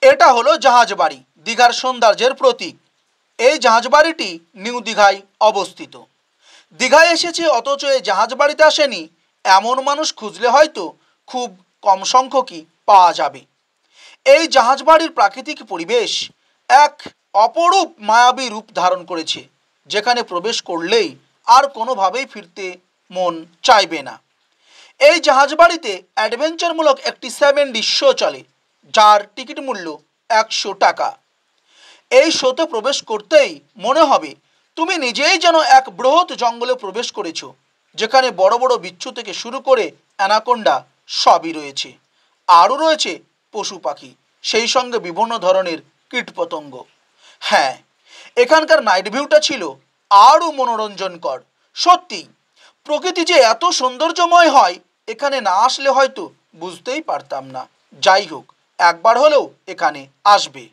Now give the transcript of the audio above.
এটা হলো জাহাজ বাড়ি, দীঘার সৌন্দর্যের প্রতীক। এই জাহাজ বাড়িটি নিউ দীঘায় অবস্থিত। দীঘায় এসেছে অথচ এই জাহাজ বাড়িতে আসেনি এমন মানুষ খুঁজলে হয়তো খুব কম সংখ্যকই পাওয়া যাবে। এই জাহাজ বাড়ির প্রাকৃতিক পরিবেশ এক অপরূপ মায়াবী রূপ ধারণ করেছে, যেখানে প্রবেশ করলেই আর কোনোভাবেই ফিরতে মন চাইবে না। এই জাহাজ বাড়িতে অ্যাডভেঞ্চারমূলক একটি 7D শো চলে, যার টিকিট মূল্য 100 টাকা। এই শোতে প্রবেশ করতেই মনে হবে তুমি নিজেই যেন এক বৃহৎ জঙ্গলে প্রবেশ করেছো, যেখানে বড় বড় বিচ্ছু থেকে শুরু করে অ্যানাকোন্ডা সবই রয়েছে। আরও রয়েছে পশু পাখি, সেই সঙ্গে বিভিন্ন ধরনের কীটপতঙ্গ। হ্যাঁ, এখানকার নাইট ভিউটা ছিল আরও মনোরঞ্জনকর। সত্যি, প্রকৃতি যে এত সৌন্দর্যময় হয় এখানে না আসলে হয়তো বুঝতেই পারতাম না। যাই হোক, একবার হলেও এখানে আসবে।